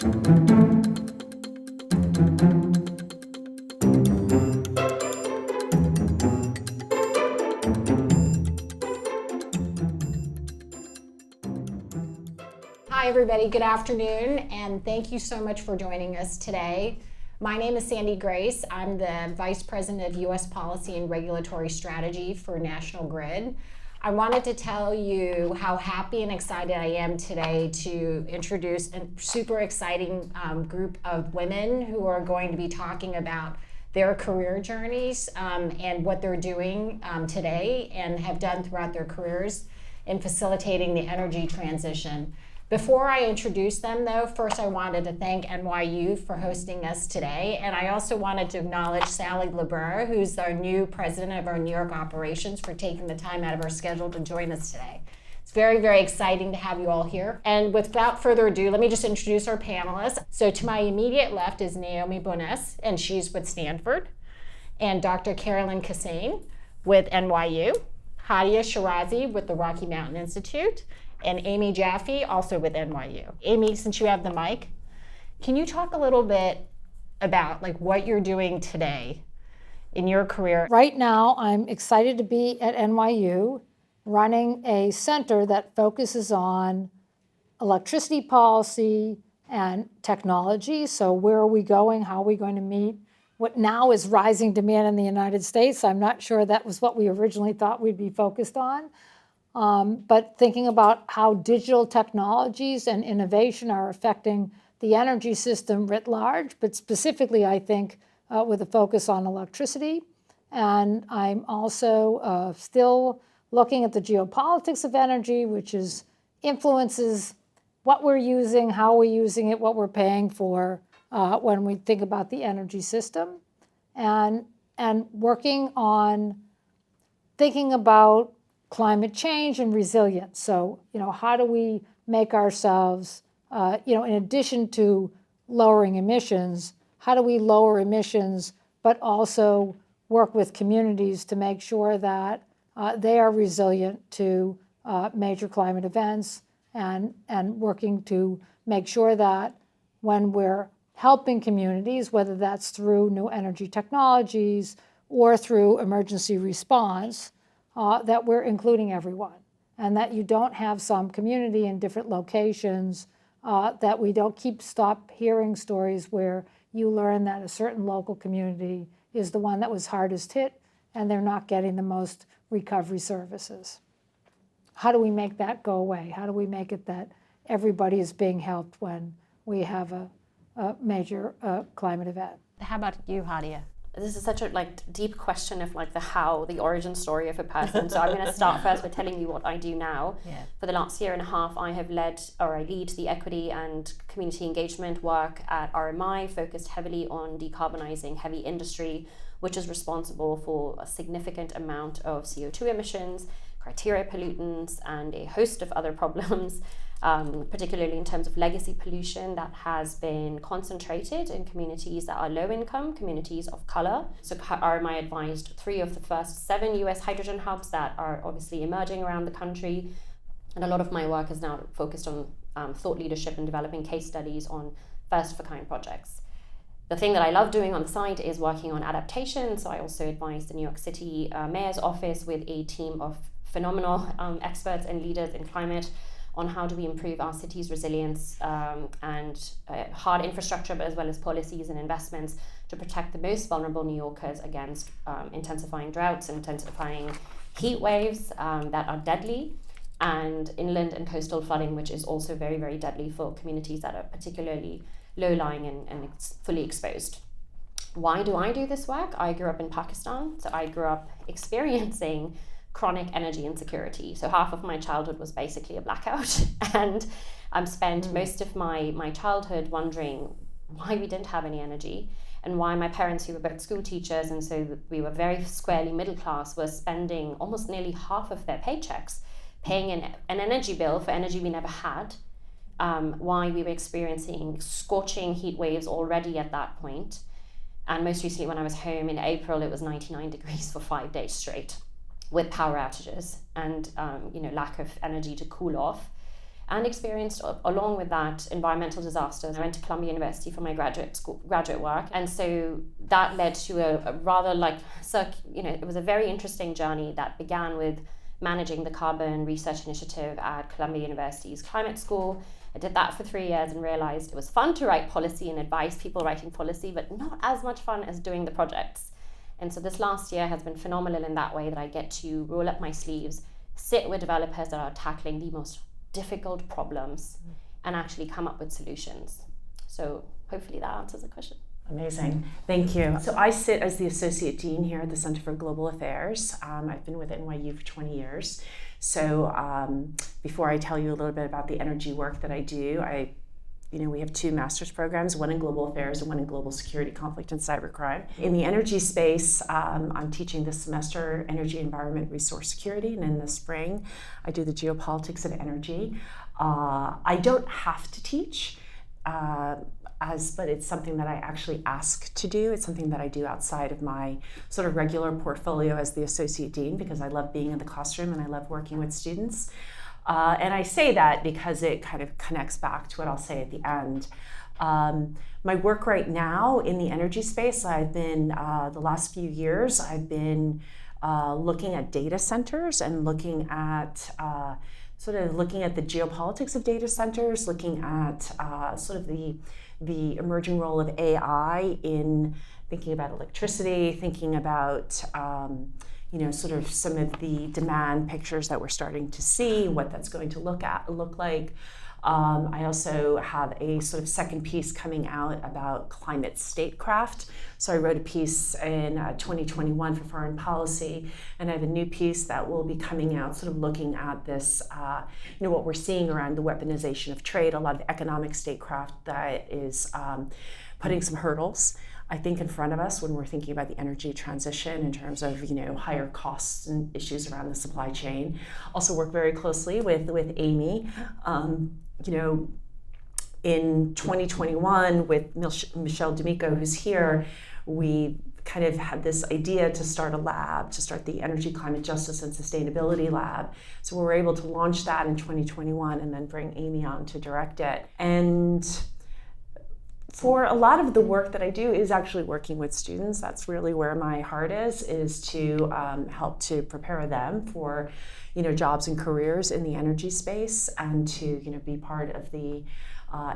Hi everybody, good afternoon, and thank you so much for joining us today. My name is Sandy Grace. I'm the Vice President of U.S. Policy and Regulatory Strategy for National Grid. I wanted to tell you how happy and excited I am today to introduce a super exciting group of women who are going to be talking about their career journeys and what they're doing today and have done throughout their careers in facilitating the energy transition. Before I introduce them, though, first I wanted to thank NYU for hosting us today, and I also wanted to acknowledge Sally LeBreur, who's our new president of our New York operations, for taking the time out of her schedule to join us today. It's very, very exciting to have you all here. And without further ado, let me just introduce our panelists. So to my immediate left is Naomi Bonas, and she's with Stanford, and Dr. Carolyn Kissane with NYU, Hadia Shirazi with the Rocky Mountain Institute, and Amy Jaffe, also with NYU. Amy, since you have the mic, can you talk a little bit about what you're doing today in your career? Right now, I'm excited to be at NYU running a center that focuses on electricity policy and technology. So where are we going? How are we going to meet what now is rising demand in the United States? I'm not sure that was what we originally thought we'd be focused on. But thinking about how digital technologies and innovation are affecting the energy system writ large, but specifically, I think, with a focus on electricity. And I'm also still looking at the geopolitics of energy, which influences what we're using, how we're using it, what we're paying for when we think about the energy system. And working on thinking about climate change and resilience. So, how do we make ourselves, in addition to lowering emissions, how do we lower emissions, but also work with communities to make sure that they are resilient to major climate events and working to make sure that when we're helping communities, whether that's through new energy technologies or through emergency response, that we're including everyone, and that you don't have some community in different locations, that we don't stop hearing stories where you learn that a certain local community is the one that was hardest hit and they're not getting the most recovery services. How do we make that go away? How do we make it that everybody is being helped when we have a major climate event? How about you, Hadia? This is such a deep question of the origin story of a person. So I'm going to start first by telling you what I do now. Yeah. For the last year and a half, I lead the equity and community engagement work at RMI, focused heavily on decarbonizing heavy industry, which is responsible for a significant amount of CO2 emissions, criteria pollutants, and a host of other problems. Particularly in terms of legacy pollution that has been concentrated in communities that are low income, communities of color. So RMI advised 3 of the first 7 US hydrogen hubs that are obviously emerging around the country. And a lot of my work is now focused on thought leadership and developing case studies on first of a kind projects. The thing that I love doing on the side is working on adaptation. So I also advise the New York City Mayor's Office with a team of phenomenal experts and leaders in climate on how do we improve our city's resilience and hard infrastructure, but as well as policies and investments to protect the most vulnerable New Yorkers against intensifying droughts, intensifying heat waves that are deadly, and inland and coastal flooding, which is also very, very deadly for communities that are particularly low-lying and fully exposed. Why do I do this work? I grew up in Pakistan, so I grew up experiencing chronic energy insecurity. So half of my childhood was basically a blackout, and spent most of my childhood wondering why we didn't have any energy, and why my parents, who were both school teachers, and so we were very squarely middle class, were spending almost nearly half of their paychecks paying an energy bill for energy we never had, why we were experiencing scorching heat waves already at that point. And most recently, when I was home in April, it was 99 degrees for 5 days straight, with power outages and lack of energy to cool off. and experienced, along with that, environmental disasters. I went to Columbia University for my graduate work, and so that led to a rather it was a very interesting journey that began with managing the Carbon Research Initiative at Columbia University's Climate School. I did that for 3 years and realized it was fun to write policy and advise people writing policy, but not as much fun as doing the projects. And so this last year has been phenomenal in that way, that I get to roll up my sleeves, sit with developers that are tackling the most difficult problems, and actually come up with solutions. So hopefully that answers the question. Amazing. Thank you. So I sit as the Associate Dean here at the Center for Global Affairs. I've been with NYU for 20 years. So before I tell you a little bit about the energy work that I do, we have 2 master's programs, one in global affairs and one in global security, conflict, and cybercrime. In the energy space, I'm teaching this semester energy, environment, resource security, and in the spring, I do the geopolitics of energy. I don't have to teach, but it's something that I actually ask to do. It's something that I do outside of my sort of regular portfolio as the Associate Dean, because I love being in the classroom and I love working with students. And I say that because it kind of connects back to what I'll say at the end. My work right now in the energy space, I've been, the last few years, I've been looking at data centers and looking at the geopolitics of data centers, looking at sort of the emerging role of AI in thinking about electricity, thinking about sort of some of the demand pictures that we're starting to see, what that's going to look like. I also have a sort of second piece coming out about climate statecraft. So I wrote a piece in 2021 for Foreign Policy, and I have a new piece that will be coming out sort of looking at this, what we're seeing around the weaponization of trade, a lot of economic statecraft that is putting some hurdles, I think, in front of us when we're thinking about the energy transition in terms of higher costs and issues around the supply chain. Also work very closely with Amy. In 2021 with Michelle D'Amico, who's here, we kind of had this idea to start a lab, to start the Energy, Climate Justice, and Sustainability Lab. So we were able to launch that in 2021 and then bring Amy on to direct it. And for a lot of the work that I do is actually working with students. That's really where my heart is to help to prepare them for jobs and careers in the energy space, and to be part of the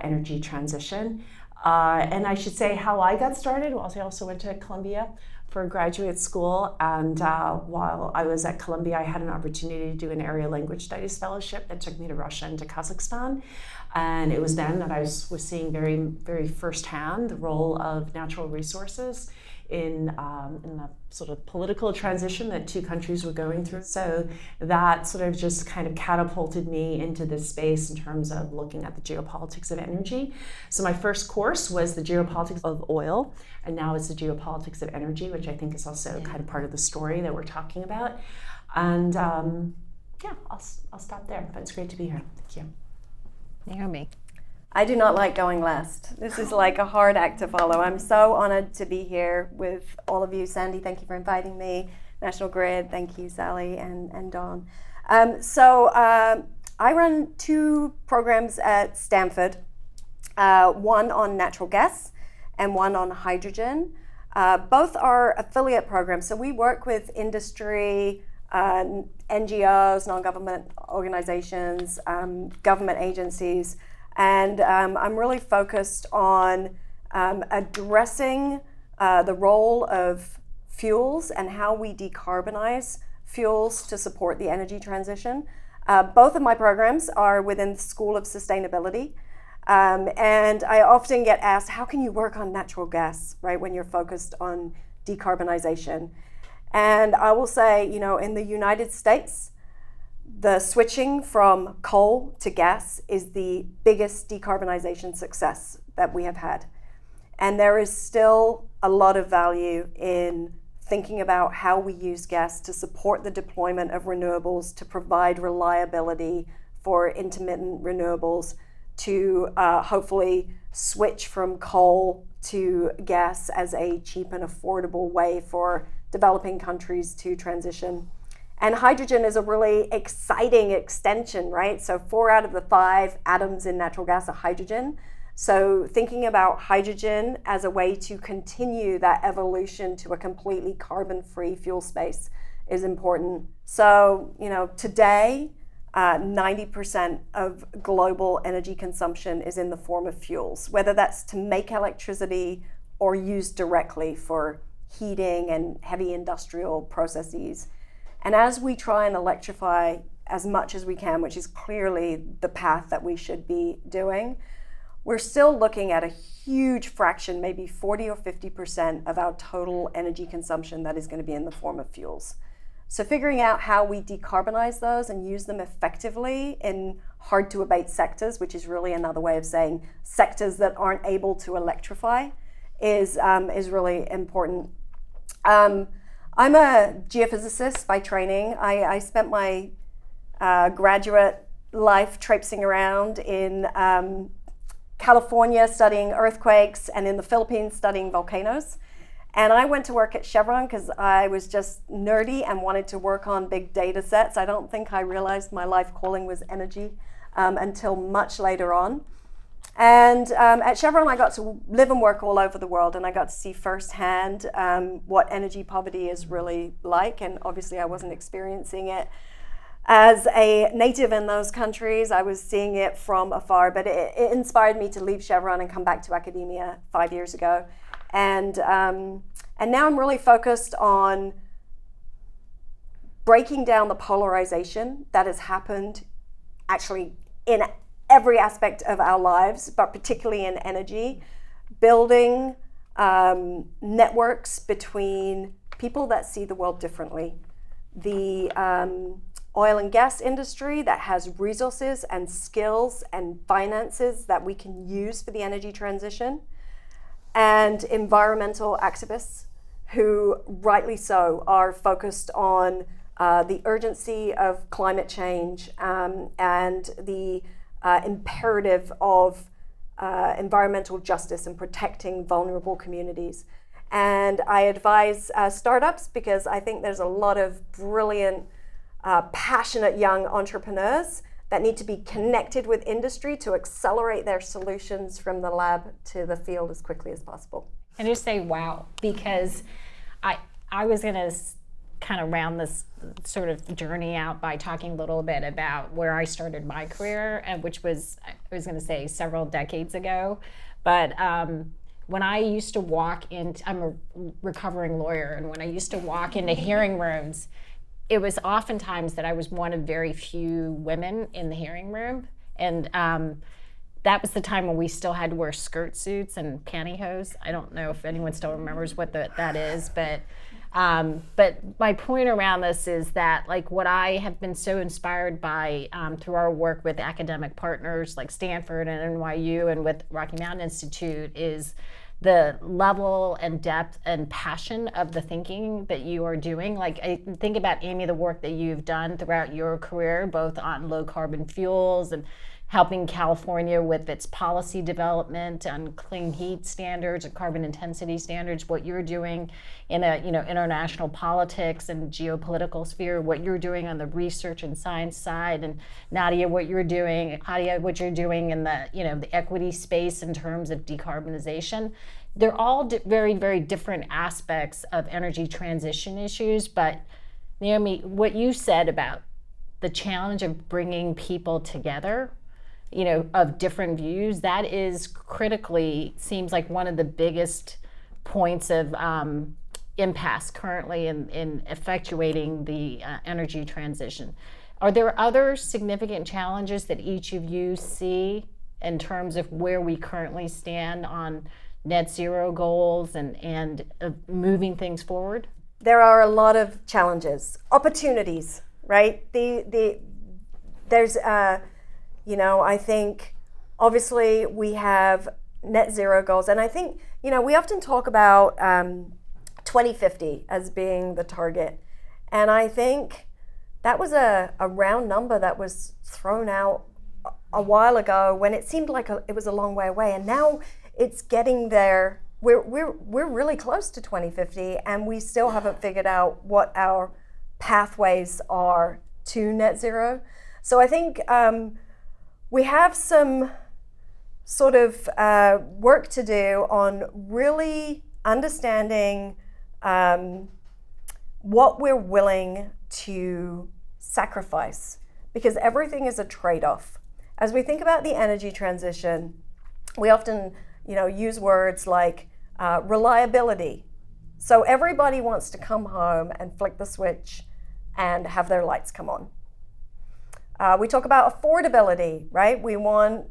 energy transition. And I should say how I got started. Well, I also went to Columbia for graduate school, and while I was at Columbia, I had an opportunity to do an area language studies fellowship that took me to Russia and to Kazakhstan. And it was then that I was seeing very, very firsthand the role of natural resources in the sort of political transition that 2 countries were going through. So that sort of just kind of catapulted me into this space in terms of looking at the geopolitics of energy. So my first course was the geopolitics of oil, and now it's the geopolitics of energy, which I think is also kind of part of the story that we're talking about. And I'll stop there, but it's great to be here. Thank you. Naomi. I do not like going last. This is like a hard act to follow. I'm so honored to be here with all of you. Sandy, thank you for inviting me. National Grid, thank you, Sally and Dawn. I run 2 programs at Stanford, one on natural gas and one on hydrogen. Both are affiliate programs, so we work with industry, NGOs, non-government organizations, government agencies. And I'm really focused on addressing the role of fuels and how we decarbonize fuels to support the energy transition. Both of my programs are within the School of Sustainability. And I often get asked, how can you work on natural gas, right, when you're focused on decarbonization? And I will say, in the United States, the switching from coal to gas is the biggest decarbonization success that we have had. And there is still a lot of value in thinking about how we use gas to support the deployment of renewables, to provide reliability for intermittent renewables, to hopefully switch from coal to gas as a cheap and affordable way for developing countries to transition. And hydrogen is a really exciting extension, right? So 4 out of the 5 atoms in natural gas are hydrogen. So thinking about hydrogen as a way to continue that evolution to a completely carbon-free fuel space is important. So, today, 90% of global energy consumption is in the form of fuels, whether that's to make electricity or used directly for heating and heavy industrial processes. And as we try and electrify as much as we can, which is clearly the path that we should be doing, we're still looking at a huge fraction, maybe 40 or 50% of our total energy consumption that is going to be in the form of fuels. So figuring out how we decarbonize those and use them effectively in hard to abate sectors, which is really another way of saying sectors that aren't able to electrify, is really important. I'm a geophysicist by training. I spent my graduate life traipsing around in California studying earthquakes and in the Philippines studying volcanoes. And I went to work at Chevron because I was just nerdy and wanted to work on big data sets. I don't think I realized my life calling was energy until much later on. And at Chevron, I got to live and work all over the world, and I got to see firsthand what energy poverty is really like. And obviously, I wasn't experiencing it as a native in those countries. I was seeing it from afar, but it inspired me to leave Chevron and come back to academia 5 years ago. And now I'm really focused on breaking down the polarization that has happened actually in every aspect of our lives, but particularly in energy, building networks between people that see the world differently. The oil and gas industry that has resources and skills and finances that we can use for the energy transition, and environmental activists who, rightly so, are focused on the urgency of climate change and the imperative of environmental justice and protecting vulnerable communities. And I advise startups because I think there's a lot of brilliant, passionate young entrepreneurs that need to be connected with industry to accelerate their solutions from the lab to the field as quickly as possible. And just say wow, because I was going to kind of round this sort of journey out by talking a little bit about where I started my career, and which was, I was going to say several decades ago, but when I used to walk into, I'm a recovering lawyer, and when I used to walk into hearing rooms, it was oftentimes that I was one of very few women in the hearing room. And that was the time when we still had to wear skirt suits and pantyhose. I don't know if anyone still remembers what that is, but my point around this is that, like, what I have been so inspired by through our work with academic partners like Stanford and NYU and with Rocky Mountain Institute is the level and depth and passion of the thinking that you are doing. Like, I think about, Amy, the work that you've done throughout your career, both on low carbon fuels and helping California with its policy development on clean heat standards and carbon intensity standards, what you're doing in a international politics and geopolitical sphere, what you're doing on the research and science side, and Nadia, what you're doing in the the equity space in terms of decarbonization. They're all very, very different aspects of energy transition issues. But Naomi, what you said about the challenge of bringing people together, of different views, that is critically, seems like one of the biggest points of impasse currently in effectuating the energy transition. Are there other significant challenges that each of you see in terms of where we currently stand on net zero goals and moving things forward? There are a lot of challenges, opportunities, right? There's I think obviously we have net zero goals, and I think we often talk about 2050 as being the target, and I think that was a round number that was thrown out a while ago when it seemed like it was a long way away, and now it's getting there. We're really close to 2050, and we still haven't figured out what our pathways are to net zero. So I think we have some sort of work to do on really understanding what we're willing to sacrifice, because everything is a trade-off. As we think about the energy transition, we often, use words like reliability. So everybody wants to come home and flick the switch and have their lights come on. We talk about affordability, right? We want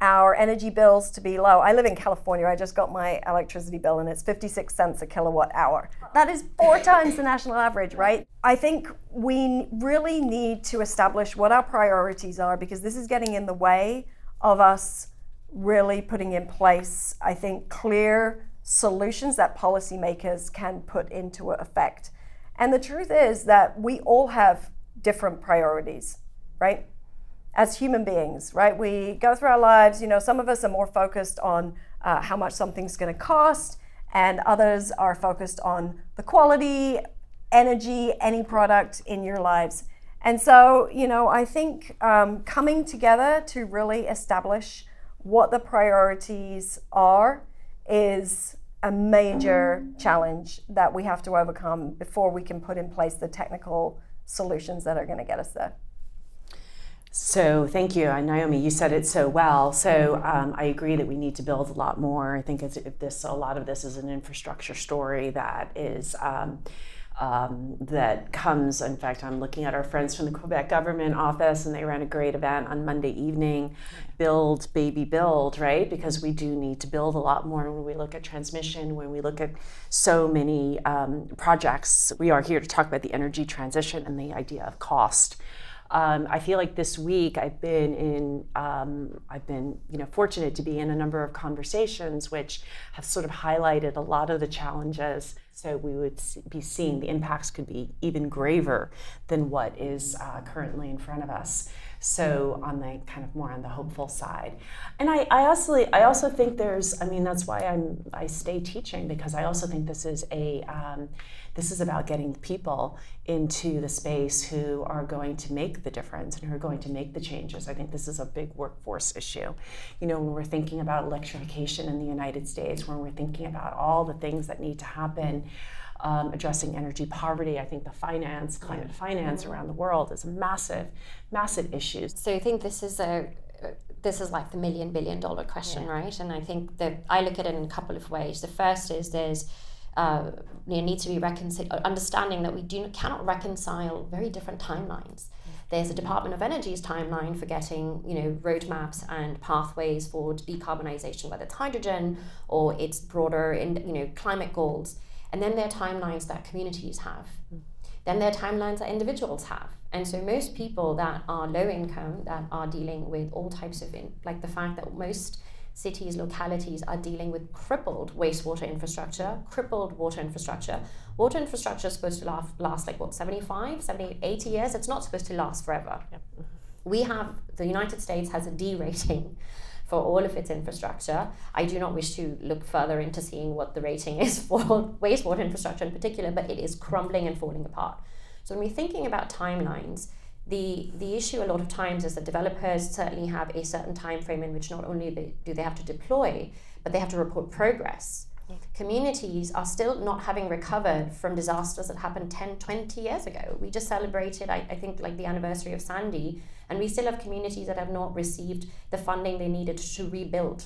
our energy bills to be low. I live in California. I just got my electricity bill and it's 56 cents a kilowatt hour. That is 4 times the national average, right? I think we really need to establish what our priorities are, because this is getting in the way of us really putting in place, I think, clear solutions that policymakers can put into effect. And the truth is that we all have different priorities, right? As human beings, right? We go through our lives, some of us are more focused on how much something's going to cost, and others are focused on the quality, energy, any product in your lives. And so, I think coming together to really establish what the priorities are is a major challenge that we have to overcome before we can put in place the technical solutions that are going to get us there. So thank you, Naomi. You said it so well. So I agree that we need to build a lot more. I think a lot of this is an infrastructure story that is that comes. In fact, I'm looking at our friends from the Quebec government office, and they ran a great event on Monday evening, Build Baby Build, right? Because we do need to build a lot more when we look at transmission, when we look at so many projects. We are here to talk about the energy transition and the idea of cost. I feel like this week I've been fortunate to be in a number of conversations which have sort of highlighted a lot of the challenges. So we would be seeing the impacts could be even graver than what is currently in front of us. So on the kind of more on the hopeful side, and I also think that's why I stay teaching, because I also think this is about getting people into the space who are going to make the difference and who are going to make the changes. I think this is a big workforce issue. When we're thinking about electrification in the United States, when we're thinking about all the things that need to happen, addressing energy poverty, I think climate finance around the world is a massive, massive issue. So I think this is like the $1 million billion question, right? And I think that I look at it in a couple of ways. The first is there's needs to be understanding that we cannot reconcile very different timelines. There's a Department of Energy's timeline for getting, roadmaps and pathways for decarbonization, whether it's hydrogen or it's broader, climate goals. And then there are timelines that communities have. Then there are timelines that individuals have. And so most people that are low income, that are dealing with all types of, like the fact that most cities, localities are dealing with crippled wastewater infrastructure, crippled water infrastructure. Water infrastructure is supposed to last 75, 70, 80 years. It's not supposed to last forever. Yep. The United States has a D rating for all of its infrastructure. I do not wish to look further into seeing what the rating is for wastewater infrastructure in particular, but it is crumbling and falling apart. So when we're thinking about timelines, the issue a lot of times is that developers certainly have a certain time frame in which not only do they have to deploy, but they have to report progress. Communities are still not having recovered from disasters that happened 10, 20 years ago. We just celebrated, I think, the anniversary of Sandy, and we still have communities that have not received the funding they needed to rebuild.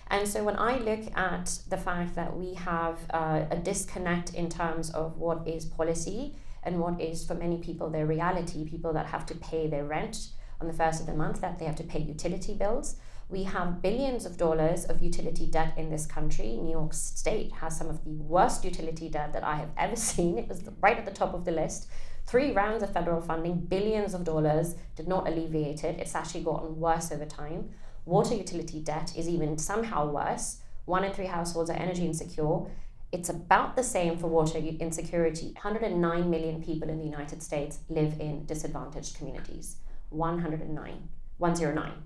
And so when I look at the fact that we have a disconnect in terms of what is policy and what is, for many people, their reality, people that have to pay their rent on the first of the month, that they have to pay utility bills. We have billions of dollars of utility debt in this country. New York State has some of the worst utility debt that I have ever seen. It was right at the top of the list. 3 rounds of federal funding, billions of dollars, did not alleviate it. It's actually gotten worse over time. Water utility debt is even somehow worse. 1 in 3 households are energy insecure. It's about the same for water insecurity. 109 million people in the United States live in disadvantaged communities. 109.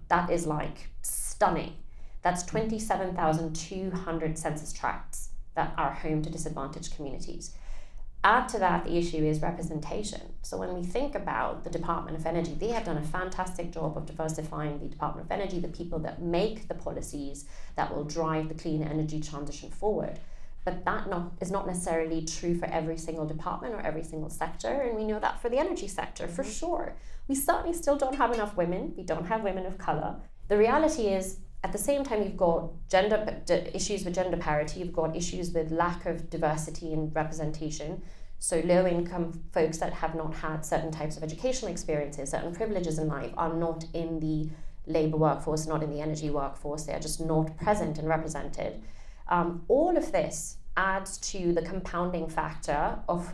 That is stunning. That's 27,200 census tracts that are home to disadvantaged communities. Add to that, the issue is representation. So when we think about the Department of Energy, they have done a fantastic job of diversifying the Department of Energy, the people that make the policies that will drive the clean energy transition forward. But that is not necessarily true for every single department or every single sector, and we know that for the energy sector, for sure. We certainly still don't have enough women. We don't have women of color. The reality is, at the same time, you've got issues with gender parity, you've got issues with lack of diversity and representation. So low-income folks that have not had certain types of educational experiences, certain privileges in life, are not in the labor workforce, not in the energy workforce. They are just not present and represented. All of this adds to the compounding factor of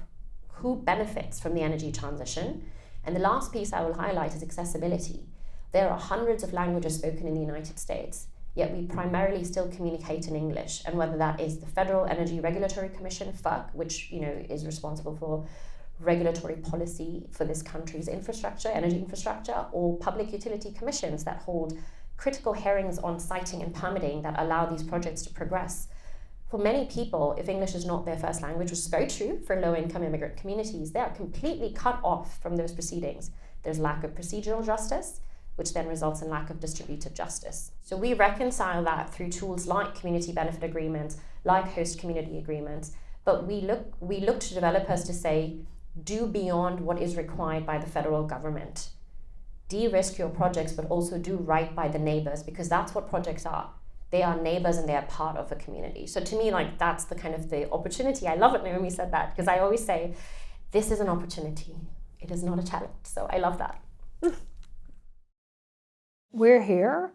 who benefits from the energy transition. And the last piece I will highlight is accessibility. There are hundreds of languages spoken in the United States, yet we primarily still communicate in English. And whether that is the Federal Energy Regulatory Commission, FERC, which is responsible for regulatory policy for this country's infrastructure, energy infrastructure, or public utility commissions that hold critical hearings on siting and permitting that allow these projects to progress. For many people, if English is not their first language, which is very true for low-income immigrant communities, they are completely cut off from those proceedings. There's lack of procedural justice, which then results in lack of distributive justice. So we reconcile that through tools like community benefit agreements, like host community agreements, but we look to developers to say, do beyond what is required by the federal government. De-risk your projects, but also do right by the neighbors, because that's what projects are. They are neighbors and they are part of a community. So to me, that's the kind of the opportunity. I love it Naomi said that, because I always say, this is an opportunity. It is not a challenge. So I love that. We're here,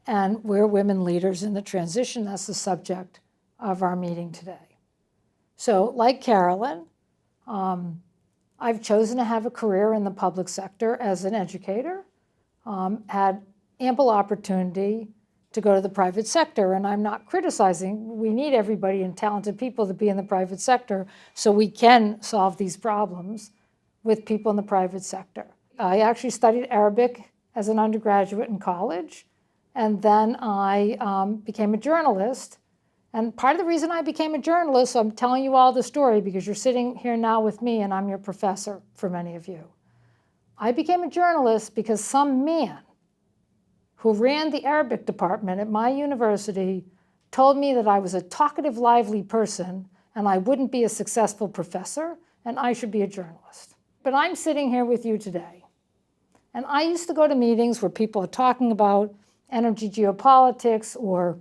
and we're women leaders in the transition. That's the subject of our meeting today. So like Carolyn, I've chosen to have a career in the public sector as an educator, had ample opportunity to go to the private sector, and I'm not criticizing. We need everybody and talented people to be in the private sector so we can solve these problems with people in the private sector. I actually studied Arabic as an undergraduate in college, and then I became a journalist. And part of the reason I became a journalist, so I'm telling you all the story because you're sitting here now with me and I'm your professor for many of you. I became a journalist because some man who ran the Arabic department at my university told me that I was a talkative, lively person and I wouldn't be a successful professor and I should be a journalist. But I'm sitting here with you today. And I used to go to meetings where people are talking about energy geopolitics or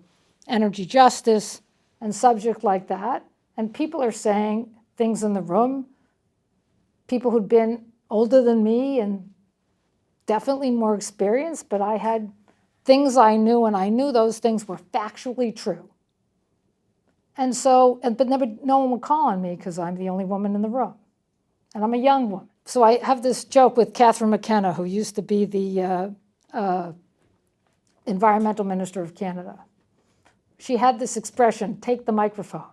energy justice and subjects like that. And people are saying things in the room, people who'd been older than me and definitely more experienced, but I had things I knew, and I knew those things were factually true. And so, but no one would call on me because I'm the only woman in the room. And I'm a young woman. So I have this joke with Catherine McKenna, who used to be the Environmental Minister of Canada. She had this expression, take the microphone.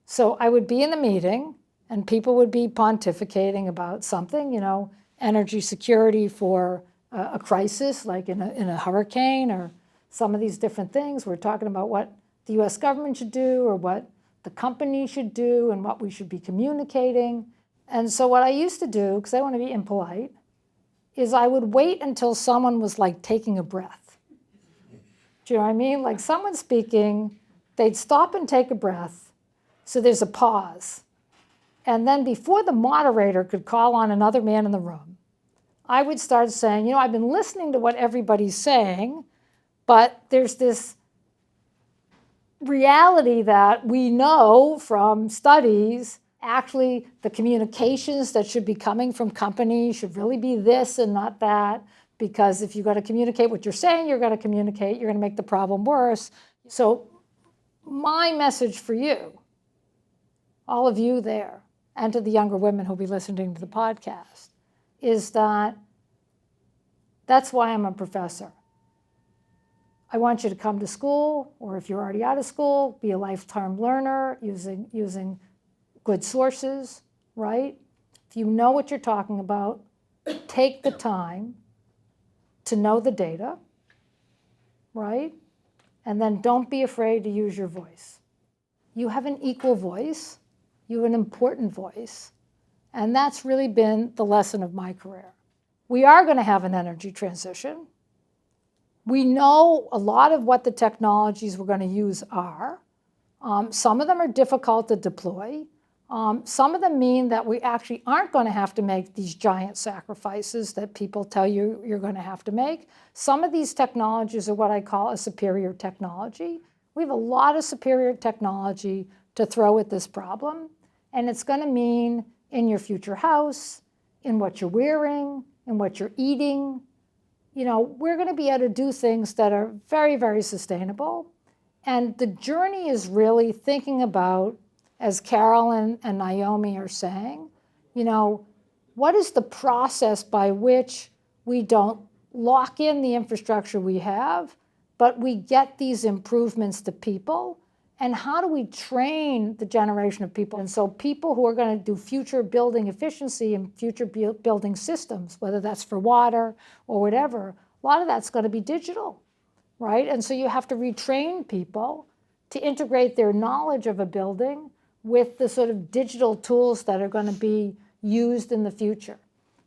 So I would be in the meeting, and people would be pontificating about something, energy security for a crisis, like in a hurricane or some of these different things. We're talking about what the U.S. government should do or what the company should do and what we should be communicating. And so what I used to do, because I want to be impolite, is I would wait until someone was like taking a breath. Do you know what I mean? Like someone's speaking, they'd stop and take a breath, so there's a pause. And then before the moderator could call on another man in the room, I would start saying, I've been listening to what everybody's saying, but there's this reality that we know from studies, actually the communications that should be coming from companies should really be this and not that, because if you've got to communicate what you're saying, you're going to communicate, you're going to make the problem worse. So my message for you, all of you there, and to the younger women who'll be listening to the podcast, is that's why I'm a professor. I want you to come to school, or if you're already out of school, be a lifetime learner using good sources, right? If you know what you're talking about, take the time to know the data, right? And then don't be afraid to use your voice. You have an equal voice you have an important voice. And that's really been the lesson of my career. We are going to have an energy transition. We know a lot of what the technologies we're going to use are. Some of them are difficult to deploy. Some of them mean that we actually aren't going to have to make these giant sacrifices that people tell you you're going to have to make. Some of these technologies are what I call a superior technology. We have a lot of superior technology to throw at this problem, and it's going to mean in your future house, in what you're wearing, in what you're eating. You know, we're going to be able to do things that are very, very sustainable. And the journey is really thinking about, as Carol and Naomi are saying, you know, what is the process by which we don't lock in the infrastructure we have, but we get these improvements to people? And how do we train the generation of people? And so people who are going to do future building efficiency and future building systems, whether that's for water or whatever, a lot of that's going to be digital, right? And so you have to retrain people to integrate their knowledge of a building with the sort of digital tools that are going to be used in the future,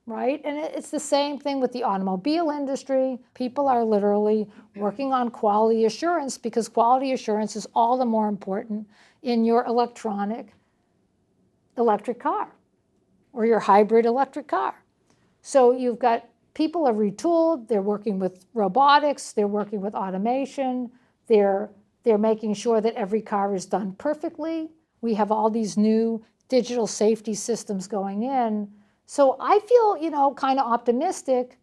right? And it's the same thing with the automobile industry. People are literally working on quality assurance because quality assurance is all the more important in your electric car or your hybrid electric car. So you've got people are retooled, they're working with robotics, they're working with automation, they're making sure that every car is done perfectly. We have all these new digital safety systems going in. So I feel, you know, kind of optimistic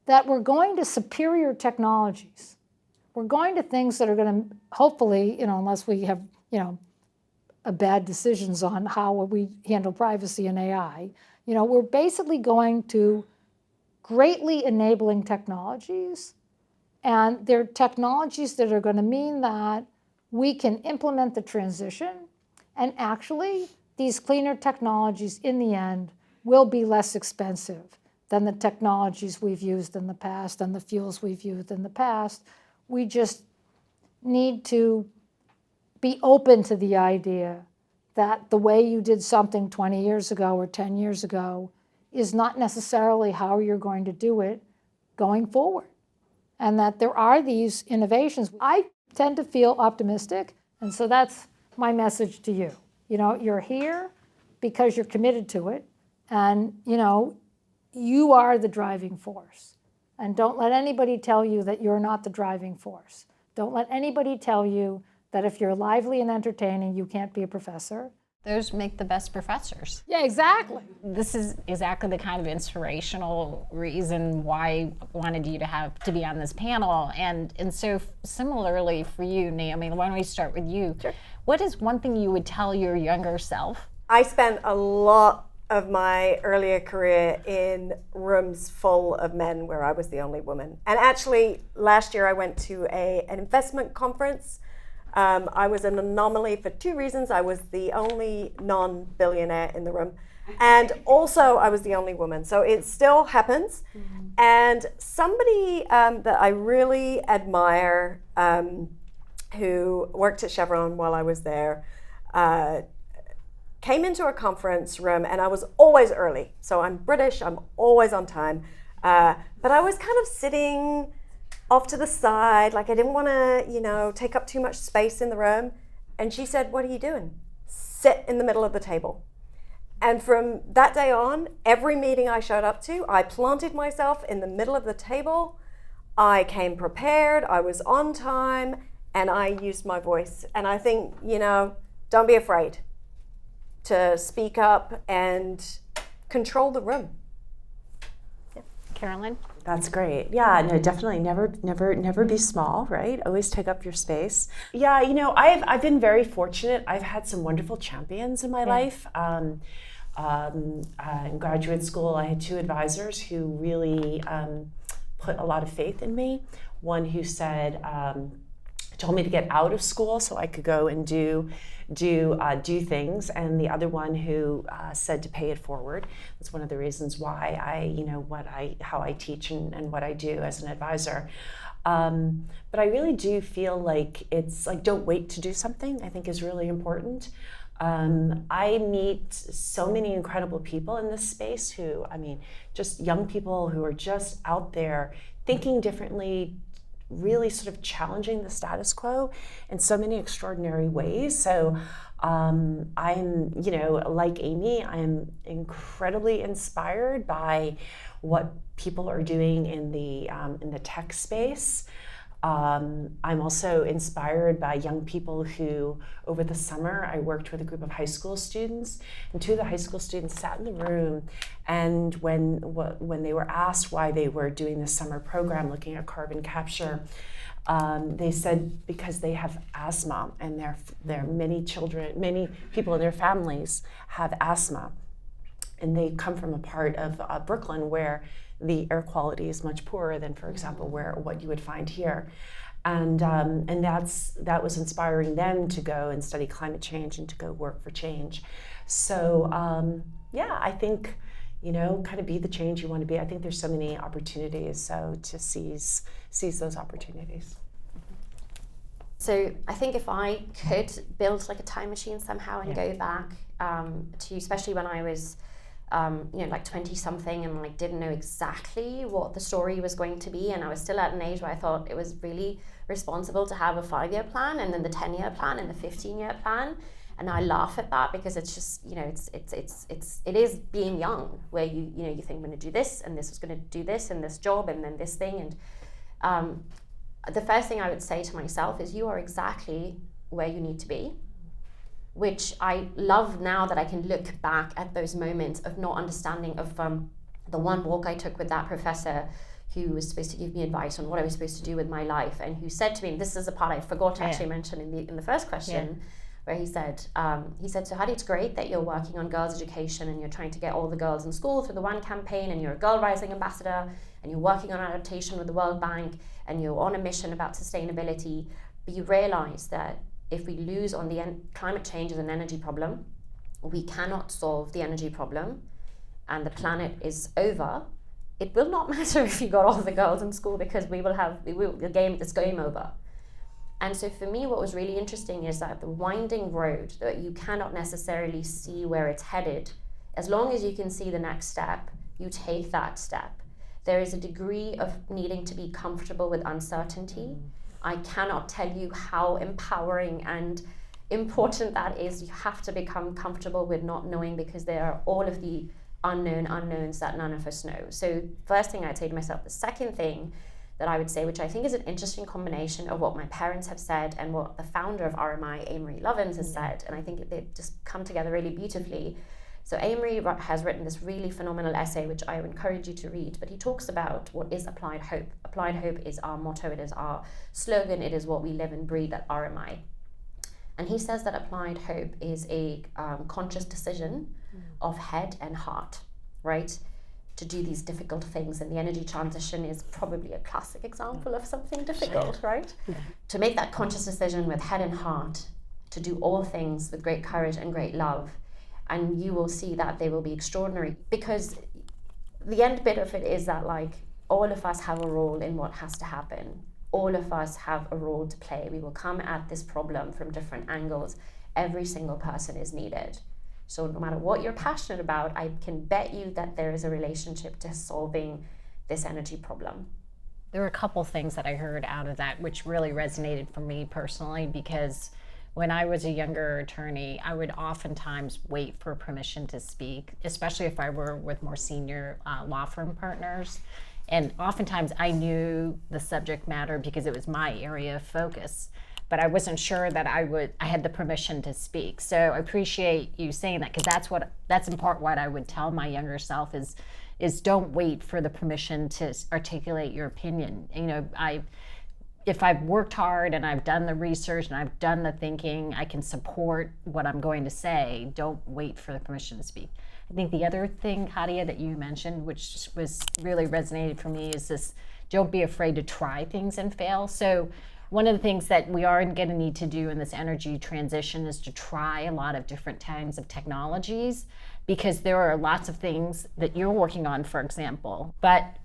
that we're going to superior technologies. We're going to things that are going to, hopefully, you know, unless we have, you know, bad decisions on how we handle privacy and AI, you know, we're basically going to greatly enabling technologies. And they're technologies that are going to mean that we can implement the transition. And actually, these cleaner technologies in the end will be less expensive than the technologies we've used in the past and the fuels we've used in the past. We just need to be open to the idea that the way you did something 20 years ago or 10 years ago is not necessarily how you're going to do it going forward. And that there are these innovations. I tend to feel optimistic, and so that's my message to you. You know, you're here because you're committed to it, and, you know, you are the driving force. And don't let anybody tell you that you're not the driving force. Don't let anybody tell you that if you're lively and entertaining, you can't be a professor. Those make the best professors. Yeah, exactly. This is exactly the kind of inspirational reason why I wanted you to be on this panel. And so similarly for you, Naomi, why don't we start with you? Sure. What is one thing you would tell your younger self? I spent a lot of my earlier career in rooms full of men where I was the only woman. And actually, last year I went to an investment conference. I was an anomaly for two reasons. I was the only non-billionaire in the room. And also, I was the only woman. So it still happens. Mm-hmm. And somebody that I really admire, who worked at Chevron while I was there, came into a conference room, and I was always early. So I'm British, I'm always on time. But I was kind of sitting off to the side, like I didn't want to, you know, take up too much space in the room. And she said, "What are you doing? Sit in the middle of the table." And from that day on, every meeting I showed up to, I planted myself in the middle of the table. I came prepared, I was on time, and I used my voice. And I think, you know, don't be afraid to speak up and control the room. Yeah. Carolyn? That's great. Yeah, no, definitely never be small, right? Always take up your space. Yeah, you know, I've been very fortunate. I've had some wonderful champions in my life. In graduate school, I had two advisors who really put a lot of faith in me. One who said, told me to get out of school so I could go and do things, and the other one who said to pay it forward. That's one of the reasons why how I teach and what I do as an advisor. But I really do feel like it's like, don't wait to do something, I think is really important. I meet so many incredible people in this space who, I mean, just young people who are just out there thinking differently, really sort of challenging the status quo in so many extraordinary ways. So I'm, like Amy, I'm incredibly inspired by what people are doing in the tech space. I'm also inspired by young people who, over the summer, I worked with a group of high school students, and two of the high school students sat in the room, and when they were asked why they were doing this summer program looking at carbon capture, they said because they have asthma, and there are many people in their families have asthma, and they come from a part of Brooklyn where the air quality is much poorer than, for example, what you would find here, and that was inspiring them to go and study climate change and to go work for change. So I think, kind of be the change you want to be. I think there's so many opportunities, so to seize those opportunities. So I think if I could build like a time machine somehow and go back to, especially when I was like 20 something and like didn't know exactly what the story was going to be, and I was still at an age where I thought it was really responsible to have a 5-year plan and then the 10-year plan and the 15-year plan. And I laugh at that because it's just, it is being young where you think I'm going to do this and this is going to do this and this job and then this thing. And the first thing I would say to myself is you are exactly where you need to be, which I love now that I can look back at those moments of not understanding of the one walk I took with that professor who was supposed to give me advice on what I was supposed to do with my life, and who said to me, and this is the part I forgot to actually mention in the first question, where he said, so Hadi, it's great that you're working on girls' education and you're trying to get all the girls in school through the One campaign, and you're a Girl Rising ambassador, and you're working on adaptation with the World Bank, and you're on a mission about sustainability, but you realize that if we lose on the climate change is an energy problem, we cannot solve the energy problem, and the planet is over. It will not matter if you got all the girls in school, because it's game over. And so for me, what was really interesting is that the winding road that you cannot necessarily see where it's headed, as long as you can see the next step, you take that step. There is a degree of needing to be comfortable with uncertainty. I cannot tell you how empowering and important that is. You have to become comfortable with not knowing, because there are all of the unknowns that none of us know. So first thing I'd say to myself. The second thing that I would say, which I think is an interesting combination of what my parents have said and what the founder of RMI, Amory Lovins, has said, and I think they just come together really beautifully. So Amory has written this really phenomenal essay, which I would encourage you to read, but he talks about what is applied hope. Applied hope is our motto, it is our slogan, it is what we live and breathe at RMI. And he says that applied hope is a conscious decision of head and heart, right? To do these difficult things, and the energy transition is probably a classic example of something difficult, right? To make that conscious decision with head and heart, to do all things with great courage and great love, and you will see that they will be extraordinary, because the end bit of it is that, like, all of us have a role in what has to happen. All of us have a role to play. We will come at this problem from different angles. Every single person is needed. So no matter what you're passionate about, I can bet you that there is a relationship to solving this energy problem. There were a couple things that I heard out of that which really resonated for me personally, because when I was a younger attorney, I would oftentimes wait for permission to speak, especially if I were with more senior law firm partners. And oftentimes I knew the subject matter because it was my area of focus, but I wasn't sure that I had the permission to speak. So I appreciate you saying that, because that's in part what I would tell my younger self is don't wait for the permission to articulate your opinion. If I've worked hard and I've done the research and I've done the thinking, I can support what I'm going to say. Don't wait for the permission to speak. I think the other thing, Hadia, that you mentioned, which was really resonated for me, is this: don't be afraid to try things and fail. So one of the things that we are going to need to do in this energy transition is to try a lot of different kinds of technologies, because there are lots of things that you're working on, for example. But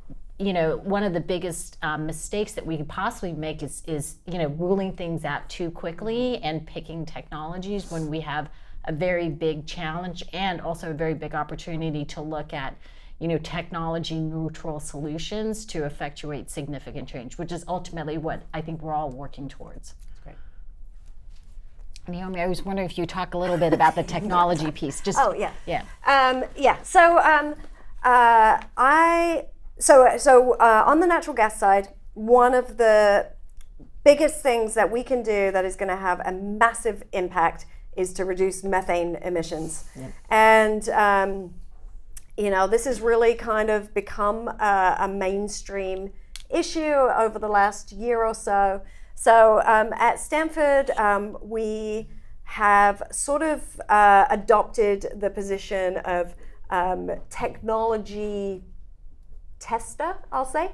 one of the biggest mistakes that we could possibly make is ruling things out too quickly and picking technologies when we have a very big challenge and also a very big opportunity to look at technology neutral solutions to effectuate significant change, which is ultimately what I think we're all working towards. Great. Naomi, I was wondering if you talk a little bit about the technology piece. Just Oh yeah. Yeah. So on the natural gas side, one of the biggest things that we can do that is going to have a massive impact is to reduce methane emissions. Yeah. And this has really kind of become a mainstream issue over the last year or so. So at Stanford, we have sort of adopted the position of technology tester, I'll say.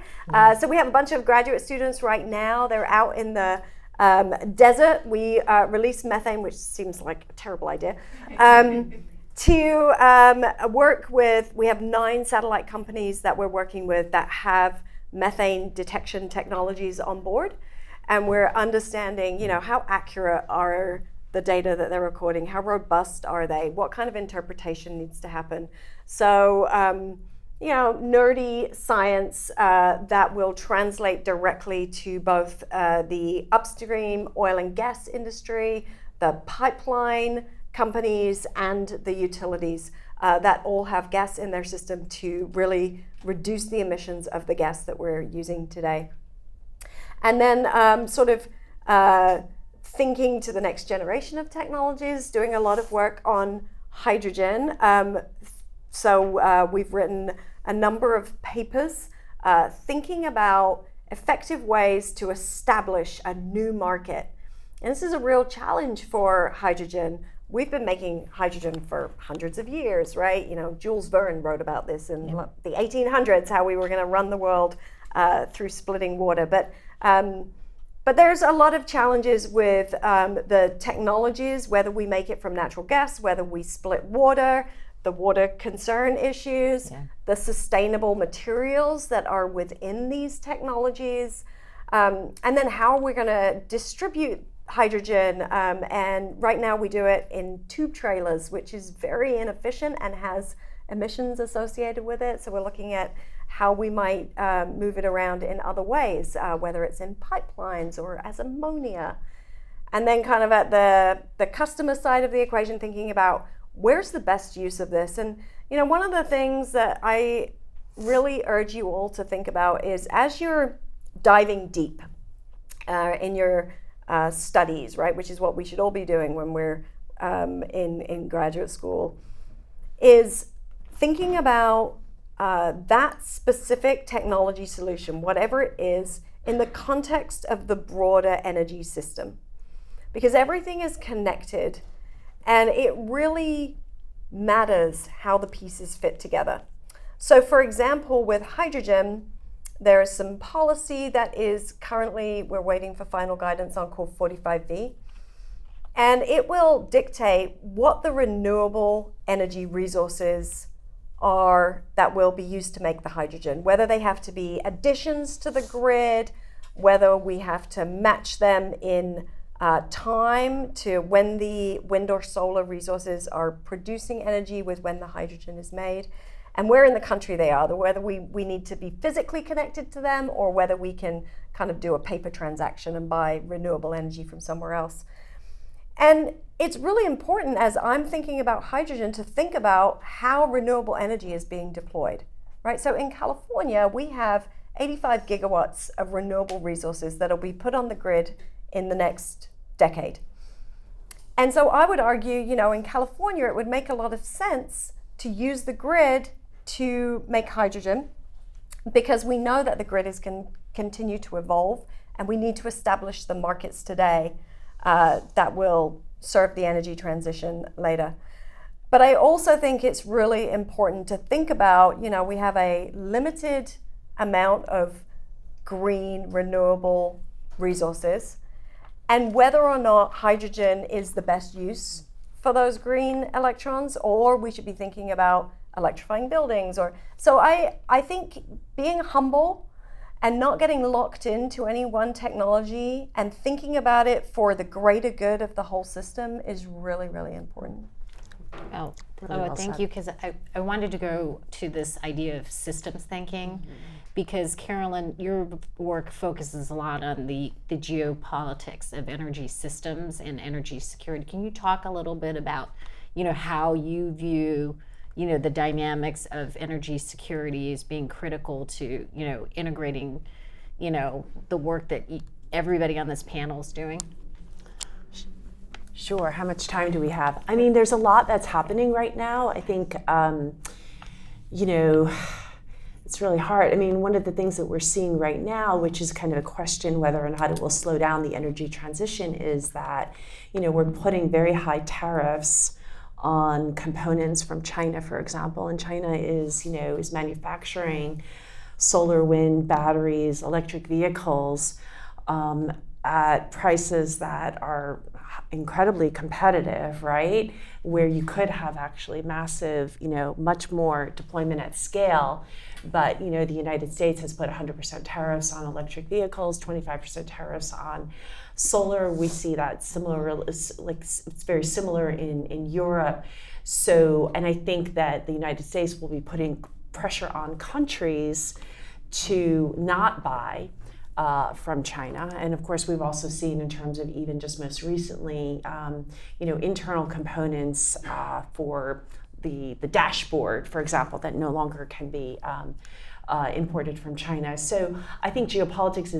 So we have a bunch of graduate students right now. They're out in the desert. We release methane, which seems like a terrible idea, to work with. We have 9 satellite companies that we're working with that have methane detection technologies on board. And we're understanding, how accurate are the data that they're recording? How robust are they? What kind of interpretation needs to happen? So, nerdy science that will translate directly to both the upstream oil and gas industry, the pipeline companies, and the utilities that all have gas in their system to really reduce the emissions of the gas that we're using today. And then thinking to the next generation of technologies, doing a lot of work on hydrogen. So we've written a number of papers thinking about effective ways to establish a new market. And this is a real challenge for hydrogen. We've been making hydrogen for hundreds of years, right? Jules Verne wrote about this in the 1800s, how we were going to run the world through splitting water. But there's a lot of challenges with the technologies, whether we make it from natural gas, whether we split water, the water concern issues, the sustainable materials that are within these technologies, and then how we're going to distribute hydrogen. And right now we do it in tube trailers, which is very inefficient and has emissions associated with it. So we're looking at how we might move it around in other ways, whether it's in pipelines or as ammonia. And then kind of at the customer side of the equation, thinking about where's the best use of this. And one of the things that I really urge you all to think about is, as you're diving deep in your studies, right, which is what we should all be doing when we're in graduate school, is thinking about that specific technology solution, whatever it is, in the context of the broader energy system. Because everything is connected, and it really matters how the pieces fit together. So for example, with hydrogen, there is some policy that is currently, we're waiting for final guidance on, called 45V. And it will dictate what the renewable energy resources are that will be used to make the hydrogen, whether they have to be additions to the grid, whether we have to match them in time to when the wind or solar resources are producing energy with when the hydrogen is made, and where in the country they are, whether we need to be physically connected to them or whether we can kind of do a paper transaction and buy renewable energy from somewhere else. And it's really important, as I'm thinking about hydrogen, to think about how renewable energy is being deployed, right? So in California, we have 85 gigawatts of renewable resources that will be put on the grid in the next decade. And so I would argue, in California, it would make a lot of sense to use the grid to make hydrogen, because we know that the grid is continue to evolve, and we need to establish the markets today that will serve the energy transition later. But I also think it's really important to think about, we have a limited amount of green renewable resources, and whether or not hydrogen is the best use for those green electrons, or we should be thinking about electrifying buildings. So I think being humble and not getting locked into any one technology and thinking about it for the greater good of the whole system is really, really important. Oh, well thank said. you, because I wanted to go to this idea of systems thinking, because Carolyn, your work focuses a lot on the geopolitics of energy systems and energy security. Can you talk a little bit about, how you view, the dynamics of energy security as being critical to, integrating, the work that everybody on this panel is doing? Sure. How much time do we have? I mean, there's a lot that's happening right now. I think, it's really hard. I mean, one of the things that we're seeing right now, which is kind of a question whether or not it will slow down the energy transition, is that, we're putting very high tariffs on components from China, for example. And China is manufacturing solar, wind, batteries, electric vehicles at prices that are incredibly competitive, right? Where you could have actually massive, much more deployment at scale. But, the United States has put 100% tariffs on electric vehicles, 25% tariffs on solar. We see that similar, like it's very similar in Europe. So, and I think that the United States will be putting pressure on countries to not buy from China. And of course, we've also seen in terms of even just most recently, internal components for the dashboard, for example, that no longer can be imported from China. So I think geopolitics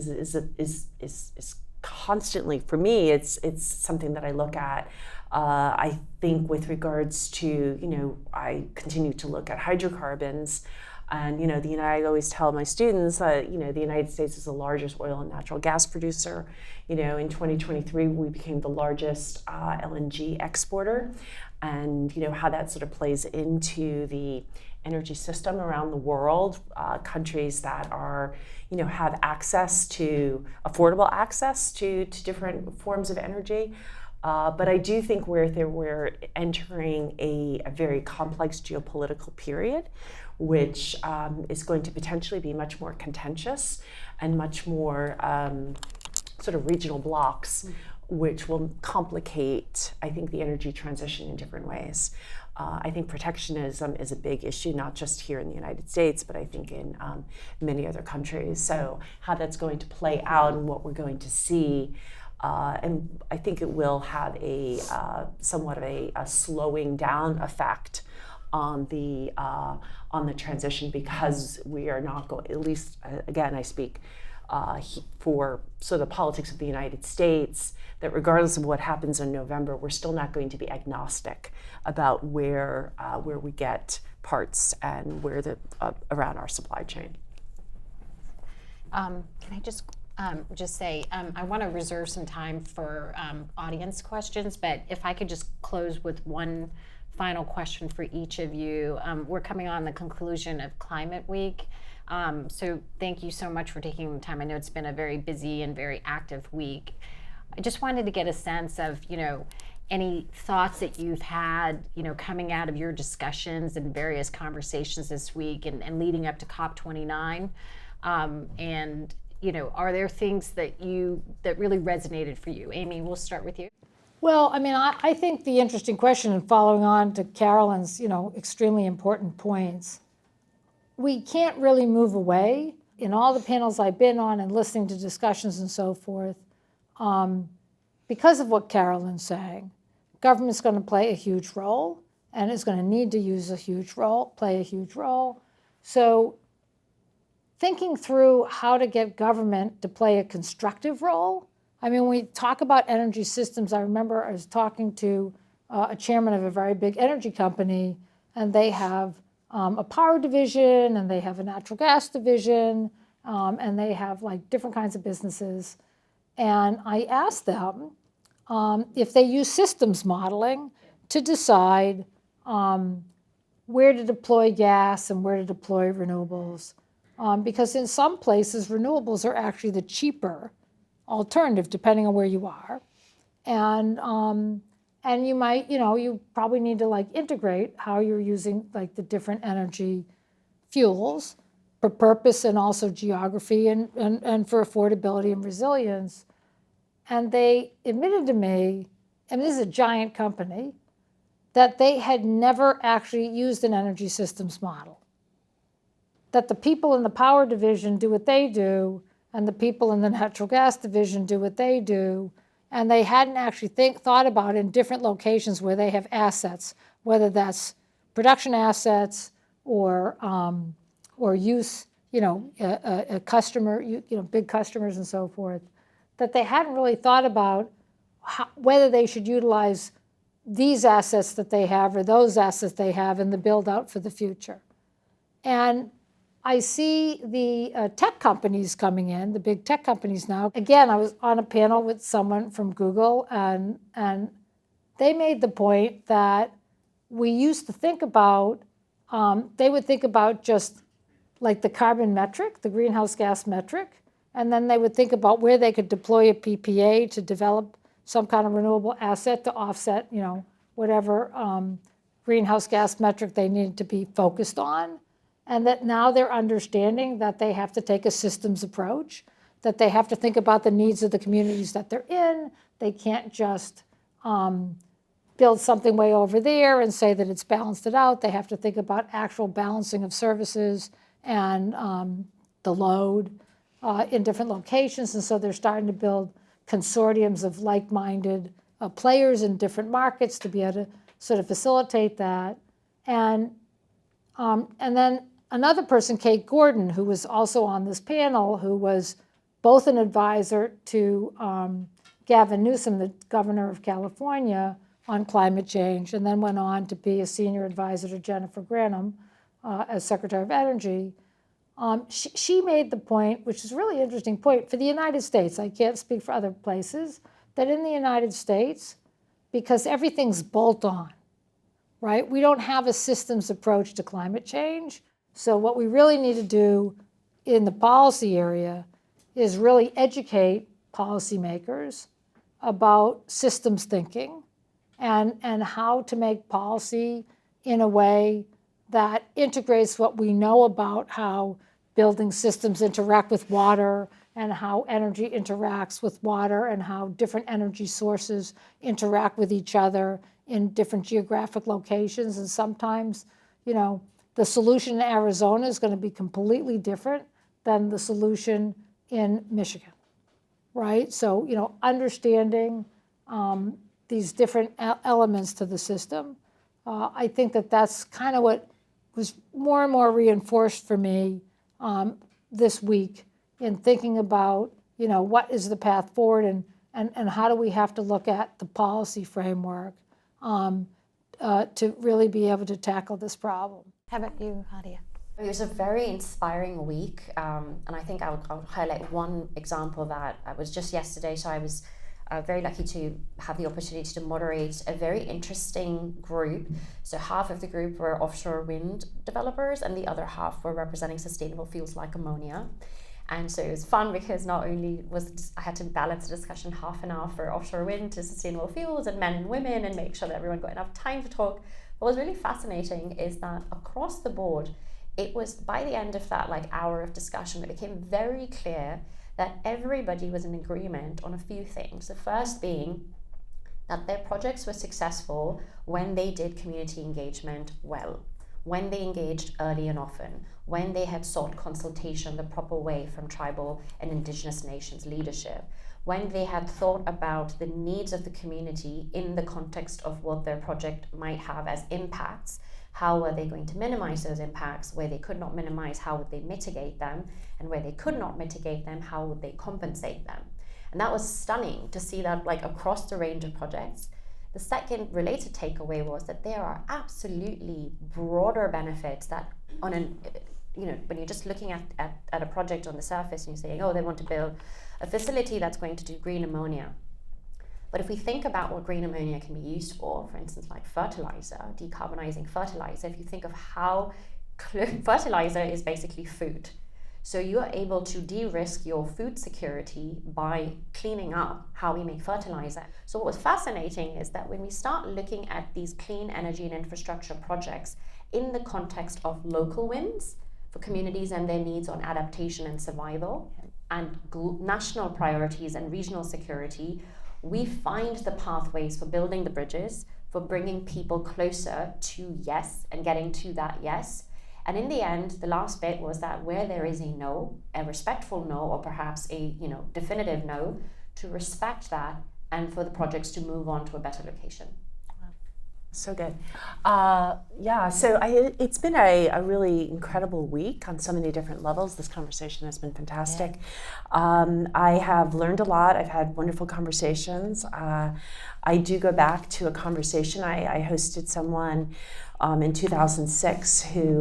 is constantly, for me, it's something that I look at. I think with regards to, I continue to look at hydrocarbons. And, I always tell my students that, the United States is the largest oil and natural gas producer. In 2023, we became the largest LNG exporter. And, how that sort of plays into the energy system around the world, countries that are, have access to, affordable access to different forms of energy. But I do think we're entering a very complex geopolitical period, which is going to potentially be much more contentious and much more sort of regional blocks, which will complicate, I think, the energy transition in different ways. I think protectionism is a big issue, not just here in the United States, but I think in many other countries. So how that's going to play out and what we're going to see, and I think it will have a somewhat of a slowing down effect on the transition, because we are not going, at least again I speak for sort of the politics of the United States, that regardless of what happens in November, we're still not going to be agnostic about where we get parts and where around our supply chain. Can I just say, I want to reserve some time for audience questions, but if I could just close with one final question for each of you. We're coming on the conclusion of Climate Week. So thank you so much for taking the time. I know it's been a very busy and very active week. I just wanted to get a sense of, any thoughts that you've had, coming out of your discussions and various conversations this week and leading up to COP29. And, are there things that really resonated for you? Amy, we'll start with you. Well, I mean, I think the interesting question, and following on to Carolyn's, extremely important points, we can't really move away. In all the panels I've been on and listening to discussions and so forth, because of what Carolyn's saying, government's going to play a huge role, and it's going to need to play a huge role. So thinking through how to get government to play a constructive role. I mean, when we talk about energy systems, I remember I was talking to a chairman of a very big energy company, and they have a power division, and they have a natural gas division, and they have like different kinds of businesses. And I asked them if they use systems modeling to decide where to deploy gas and where to deploy renewables. Because in some places, renewables are actually the cheaper alternative, depending on where you are. And And you might, you probably need to like integrate how you're using like the different energy fuels for purpose and also geography and for affordability and resilience. And they admitted to me, and this is a giant company, that they had never actually used an energy systems model. That the people in the power division do what they do, and the people in the natural gas division do what they do, and they hadn't actually thought about in different locations where they have assets, whether that's production assets or use, a customer, big customers and so forth, that they hadn't really thought about whether they should utilize these assets that they have or those assets they have in the build out for the future. And I see the tech companies coming in, the big tech companies now. Again, I was on a panel with someone from Google, and they made the point that we used to think about, they would think about just like the carbon metric, the greenhouse gas metric, and then they would think about where they could deploy a PPA to develop some kind of renewable asset to offset, whatever greenhouse gas metric they needed to be focused on. And that now they're understanding that they have to take a systems approach, that they have to think about the needs of the communities that they're in. They can't just build something way over there and say that it's balanced it out. They have to think about actual balancing of services and the load in different locations. And so they're starting to build consortiums of like-minded players in different markets to be able to sort of facilitate that. And then another person, Kate Gordon, who was also on this panel, who was both an advisor to Gavin Newsom, the governor of California, on climate change, and then went on to be a senior advisor to Jennifer Granholm as Secretary of Energy. She made the point, which is a really interesting point, for the United States, I can't speak for other places, that in the United States, because everything's bolt-on, right? We don't have a systems approach to climate change. So what we really need to do in the policy area is really educate policymakers about systems thinking and how to make policy in a way that integrates what we know about how building systems interact with water and how energy interacts with water and how different energy sources interact with each other in different geographic locations. And sometimes, the solution in Arizona is going to be completely different than the solution in Michigan, right? So, understanding these different elements to the system, I think that that's kind of what was more and more reinforced for me this week in thinking about, what is the path forward and how do we have to look at the policy framework to really be able to tackle this problem. How about you, Hadia? It was a very inspiring week, and I think I would highlight one example that was just yesterday. So I was very lucky to have the opportunity to moderate a very interesting group. So half of the group were offshore wind developers, and the other half were representing sustainable fuels like ammonia. And so it was fun because not only I had to balance the discussion half an hour for offshore wind to sustainable fuels and men and women and make sure that everyone got enough time to talk. What was really fascinating is that across the board, it was by the end of that hour of discussion, it became very clear that everybody was in agreement on a few things. The first being that their projects were successful when they did community engagement well, when they engaged early and often, when they had sought consultation the proper way from tribal and indigenous nations leadership, when they had thought about the needs of the community in the context of what their project might have as impacts. How were they going to minimize those impacts? Where they could not minimize, how would they mitigate them? And where they could not mitigate them, how would they compensate them? And that was stunning to see that across the range of projects. The second related takeaway was that there are absolutely broader benefits that when you're just looking at a project on the surface and you're saying, oh, they want to build a facility that's going to do green ammonia. But if we think about what green ammonia can be used for instance, like fertilizer, decarbonizing fertilizer, if you think of how fertilizer is basically food. So you are able to de-risk your food security by cleaning up how we make fertilizer. So what was fascinating is that when we start looking at these clean energy and infrastructure projects in the context of local wins for communities and their needs on adaptation and survival, and national priorities and regional security, we find the pathways for building the bridges, for bringing people closer to yes and getting to that yes. And in the end, the last bit was that where there is a no, a respectful no, or perhaps a definitive no, to respect that and for the projects to move on to a better location. So good. So it's been a really incredible week on so many different levels. This conversation has been fantastic. I have learned a lot. I've had wonderful conversations. I do go back to a conversation. I hosted someone in 2006 who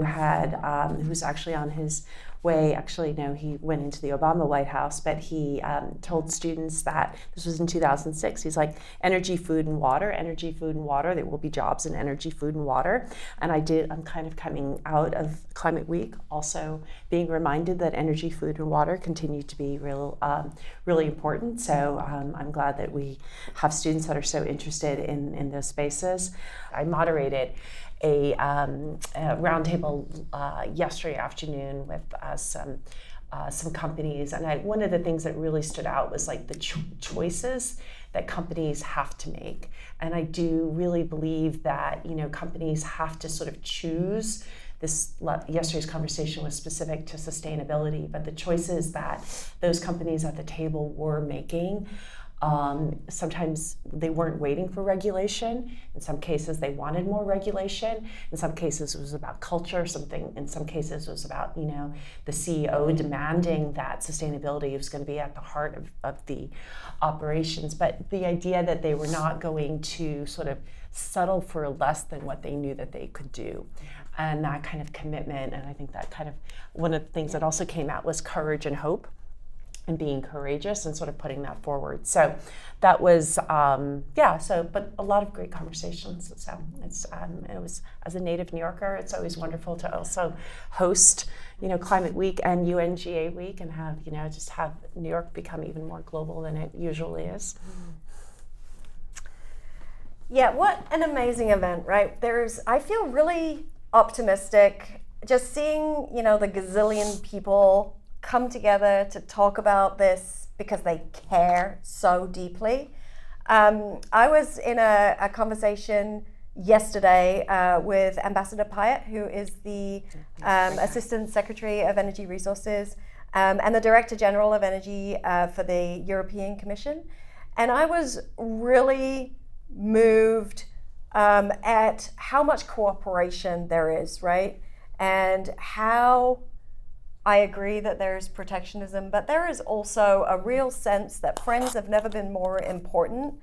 was actually on his way. Actually, no, he went into the Obama White House, but he told students that, this was in 2006, he's like, energy, food, and water, there will be jobs in energy, food, and water. And I'm kind of coming out of Climate Week also being reminded that energy, food, and water continue to be really important. So I'm glad that we have students that are so interested in those spaces. I moderated a roundtable yesterday afternoon with some companies, and one of the things that really stood out was like the choices that companies have to make. And I do really believe that companies have to sort of choose. Yesterday's conversation was specific to sustainability, but the choices that those companies at the table were making, sometimes they weren't waiting for regulation. In some cases, they wanted more regulation. In some cases, it was about culture. In some cases, it was about the CEO demanding that sustainability was going to be at the heart of the operations. But the idea that they were not going to sort of settle for less than what they knew that they could do, and that kind of commitment. And I think that kind of one of the things that also came out was courage and hope, and being courageous and sort of putting that forward. So that was, but a lot of great conversations. So it was, as a native New Yorker, it's always wonderful to also host, Climate Week and UNGA Week, and have, just have New York become even more global than it usually is. Yeah, what an amazing event, right? I feel really optimistic just seeing, the gazillion people come together to talk about this because they care so deeply. I was in a conversation yesterday with Ambassador Pyatt, who is the Assistant Secretary of Energy Resources and the Director General of Energy for the European Commission. And I was really moved at how much cooperation there is, right? And how I agree that there's protectionism, but there is also a real sense that friends have never been more important,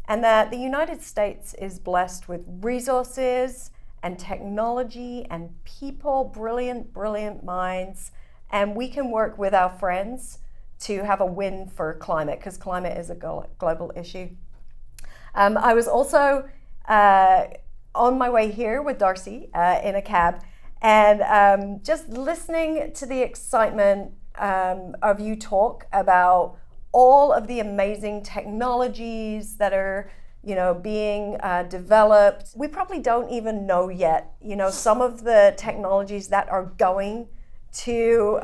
and that the United States is blessed with resources and technology and people, brilliant minds, and we can work with our friends to have a win for climate, because climate is a global issue. I was also on my way here with Darcy in a cab, and just listening to the excitement of you talk about all of the amazing technologies that are, being developed. We probably don't even know yet, some of the technologies that are going to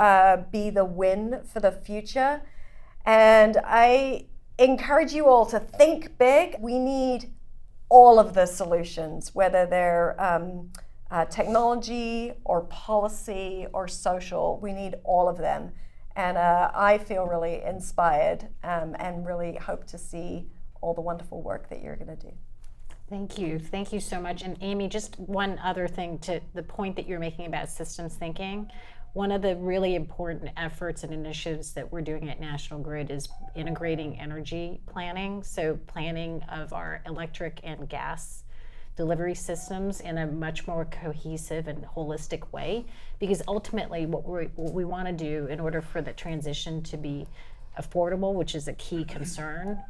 be the win for the future. And I encourage you all to think big. We need all of the solutions, whether they're technology or policy or social. We need all of them. And I feel really inspired and really hope to see all the wonderful work that you're going to do. Thank you. Thank you so much. And Amy, just one other thing to the point that you're making about systems thinking. One of the really important efforts and initiatives that we're doing at National Grid is integrating energy planning. So planning of our electric and gas delivery systems in a much more cohesive and holistic way, because ultimately what we want to do in order for the transition to be affordable, which is a key concern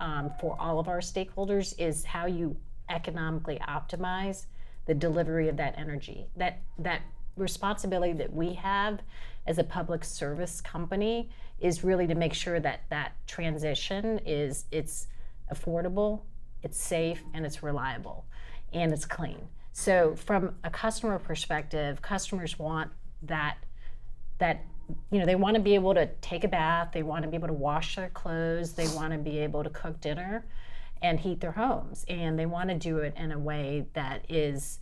for all of our stakeholders, is how you economically optimize the delivery of that energy. That responsibility that we have as a public service company is really to make sure that that transition it's affordable, it's safe, and it's reliable, and it's clean. So from a customer perspective, customers want that they want to be able to take a bath, they want to be able to wash their clothes, they want to be able to cook dinner and heat their homes, and they want to do it in a way that is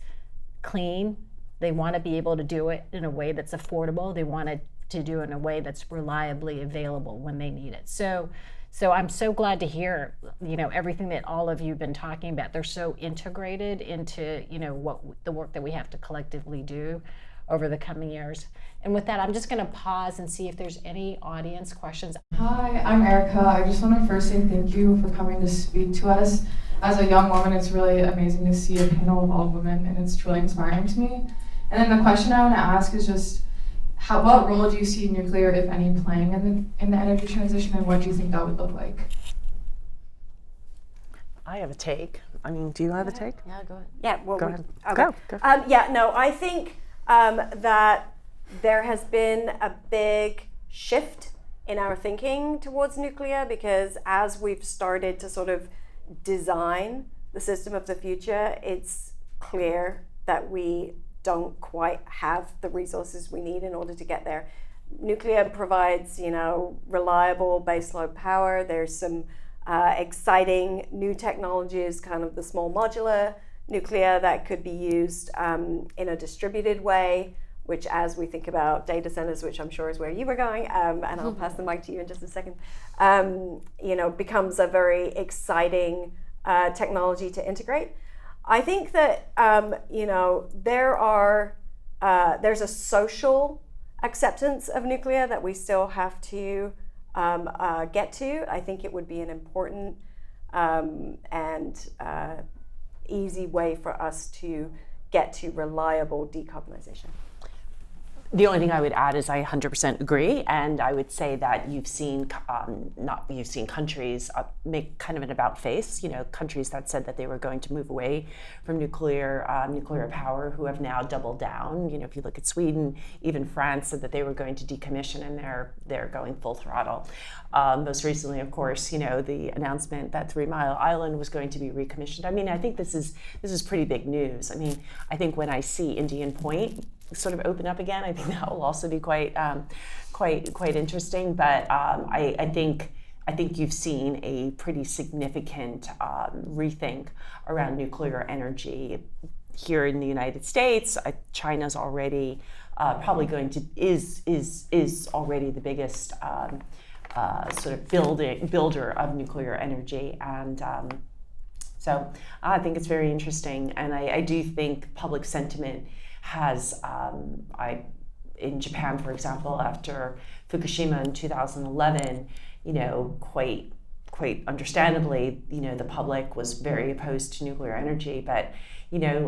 clean. They want to be able to do it in a way that's affordable. They want to do it in a way that's reliably available when they need it. So I'm so glad to hear, everything that all of you've been talking about. They're so integrated into, what the work that we have to collectively do over the coming years. And with that, I'm just going to pause and see if there's any audience questions. Hi, I'm Erica. I just want to first say thank you for coming to speak to us. As a young woman, it's really amazing to see a panel of all women, and it's truly inspiring to me. And then the question I want to ask is just, what role do you see nuclear, if any, playing in the energy transition, and what do you think that would look like? I have a take. Do you have a take? Yeah, go ahead. Yeah, well, Go ahead. Okay. Go. I think that there has been a big shift in our thinking towards nuclear, because as we've started to sort of design the system of the future, it's clear that we don't quite have the resources we need in order to get there. Nuclear provides, reliable baseload power. There's some exciting new technologies, kind of the small modular nuclear that could be used in a distributed way, which, as we think about data centers, which I'm sure is where you were going, and I'll pass the mic to you in just a second, becomes a very exciting technology to integrate. I think that there's a social acceptance of nuclear that we still have to get to. I think it would be an important and easy way for us to get to reliable decarbonization. The only thing I would add is I 100% agree, and I would say that you've seen countries make kind of an about face. Countries that said that they were going to move away from nuclear power, who have now doubled down. If you look at Sweden, even France said that they were going to decommission, and they're going full throttle. Most recently, of course, the announcement that 3 Mile Island was going to be recommissioned. I think this is pretty big news. I think when I see Indian Point sort of open up again, I think that will also be quite interesting. But I think you've seen a pretty significant rethink around nuclear energy here in the United States. China's already probably is already the biggest sort of builder of nuclear energy, and so I think it's very interesting, and I do think public sentiment has, in Japan, for example, after Fukushima in 2011, quite understandably, the public was very opposed to nuclear energy. But,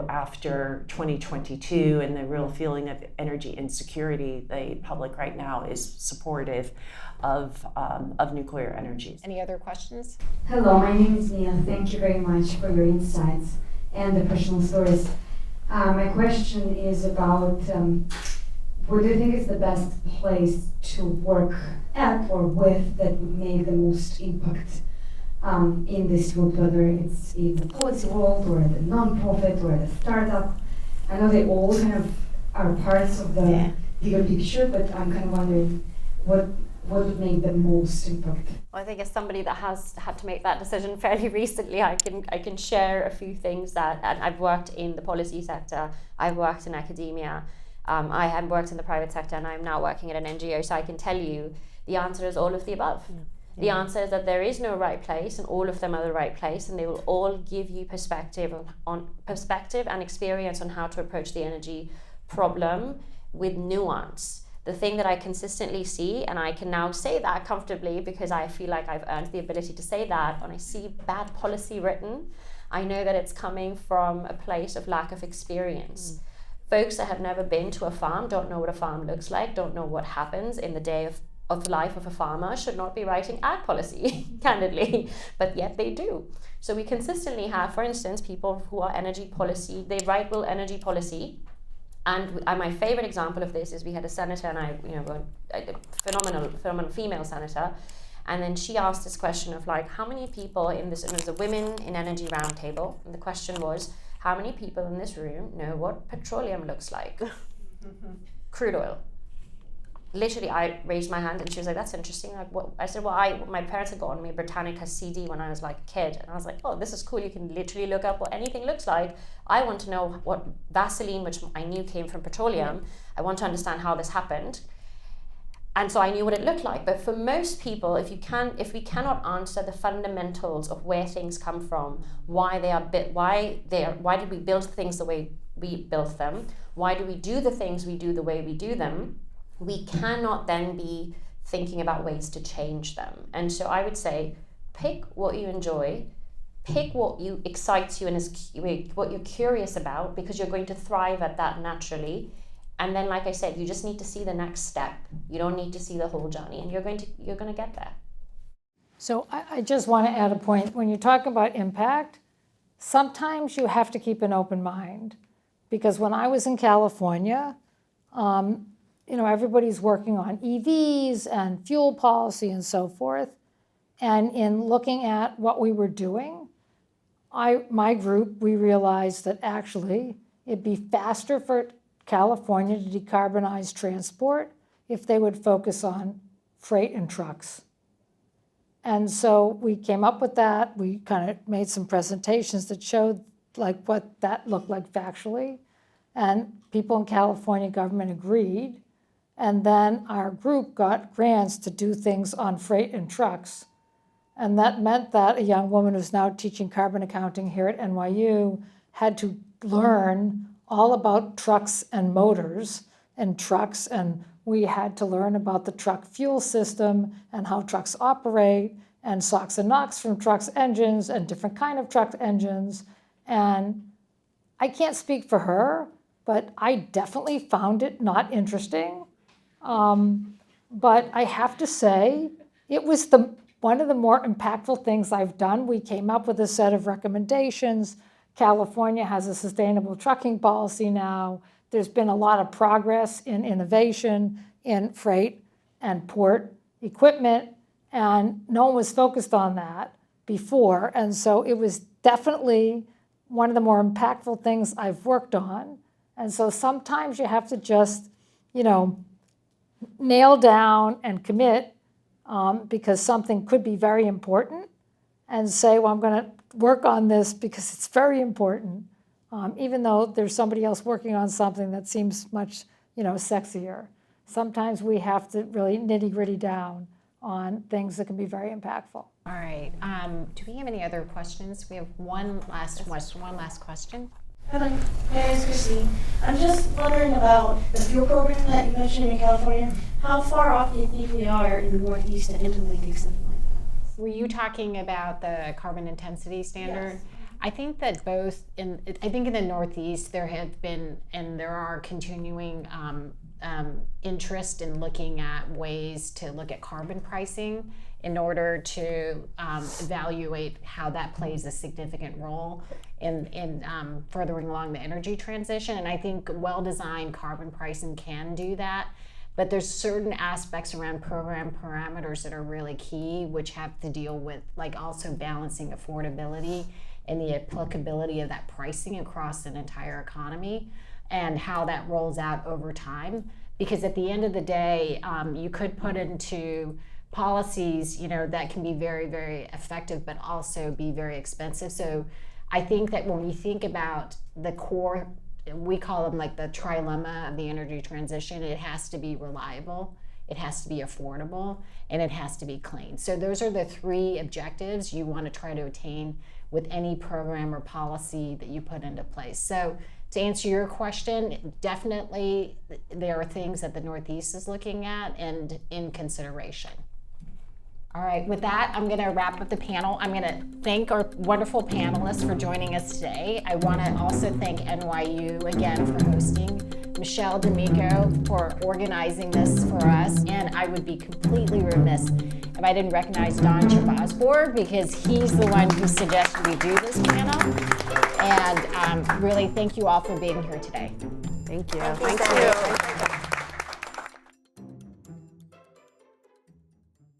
after 2022 and the real feeling of energy insecurity, the public right now is supportive of nuclear energies. Any other questions? Hello, my name is Nia. Thank you very much for your insights and the personal stories. My question is about what do you think is the best place to work at or with that would make the most impact in this field, whether it's in the policy world or the non-profit or the startup? I know they all kind of are parts of the bigger picture, but I'm kind of wondering what would make the most impact? Well, I think as somebody that has had to make that decision fairly recently, I can share a few things that, and I've worked in the policy sector, I've worked in academia, I have worked in the private sector, and I'm now working at an NGO, so I can tell you the answer is all of the above. The answer is that there is no right place, and all of them are the right place, and they will all give you perspective and experience on how to approach the energy problem with nuance. The thing that I consistently see, and I can now say that comfortably because I feel like I've earned the ability to say that, when I see bad policy written, I know that it's coming from a place of lack of experience. Folks that have never been to a farm don't know what a farm looks like, don't know what happens in the day of the life of a farmer, should not be writing ag policy, candidly, but yet they do. So we consistently have, for instance, people who are energy policy, they write energy policy, And my favorite example of this is we had a senator, and a phenomenal female senator, and then she asked this question of like, how many people in this, and it was a Women in Energy Roundtable, and the question was, how many people in this room know what petroleum looks like? Crude oil. Literally, I raised my hand and she was like, that's interesting. Like, what? I said, well, my parents had gotten me a Britannica CD when I was like a kid. And I was like, oh, this is cool. You can literally look up what anything looks like. I want to know what Vaseline, which I knew came from petroleum. I want to understand how this happened. And so I knew what it looked like. But for most people, if we cannot answer the fundamentals of where things come from, why did we build things the way we built them? Why do we do the things we do the way we do them? We cannot then be thinking about ways to change them. And so I would say, pick what you enjoy, pick what excites you and what you're curious about, because you're going to thrive at that naturally. And then, like I said, you just need to see the next step. You don't need to see the whole journey, and you're going to get there. So I just want to add a point. When you talk about impact, sometimes you have to keep an open mind, because when I was in California, everybody's working on EVs and fuel policy and so forth. And in looking at what we were doing, my group, we realized that actually it'd be faster for California to decarbonize transport if they would focus on freight and trucks. And so we came up with that. We kind of made some presentations that showed like what that looked like factually. And people in California government agreed. And then our group got grants to do things on freight and trucks. And that meant that a young woman who's now teaching carbon accounting here at NYU had to learn all about trucks and motors and trucks. And we had to learn about the truck fuel system and how trucks operate and SOx and NOx from trucks' engines and different kind of truck engines. And I can't speak for her, but I definitely found it not interesting. But I have to say, it was one of the more impactful things I've done. We came up with a set of recommendations. California has a sustainable trucking policy now. There's been a lot of progress in innovation in freight and port equipment, and no one was focused on that before. And so it was definitely one of the more impactful things I've worked on. And so sometimes you have to just, nail down and commit because something could be very important, and say, well, I'm going to work on this because it's very important, even though there's somebody else working on something that seems much, sexier. Sometimes we have to really nitty-gritty down on things that can be very impactful. All right. Do we have any other questions? We have one last question. Hello, my name is Christine. I'm just wondering about the fuel program that you mentioned in California. How far off do you think we are in the Northeast to implement something like that? Were you talking about the carbon intensity standard? Yes. I think that in the Northeast there have been and there are continuing interest in looking at ways to look at carbon pricing in order to evaluate how that plays a significant role in furthering along the energy transition. And I think well-designed carbon pricing can do that. But there's certain aspects around program parameters that are really key, which have to deal with like also balancing affordability and the applicability of that pricing across an entire economy and how that rolls out over time. Because at the end of the day, you could put into policies, that can be very, very effective, but also be very expensive. So I think that when we think about the core, we call them like the trilemma of the energy transition, it has to be reliable, it has to be affordable, and it has to be clean. So those are the three objectives you want to try to attain with any program or policy that you put into place. So to answer your question, definitely there are things that the Northeast is looking at and in consideration. All right, with that, I'm going to wrap up the panel. I'm going to thank our wonderful panelists for joining us today. I want to also thank NYU again for hosting, Michelle D'Amico for organizing this for us, and I would be completely remiss if I didn't recognize Don Chabazbor because he's the one who suggested we do this panel. And really thank you all for being here today. Thank you. Thank you, Sandy.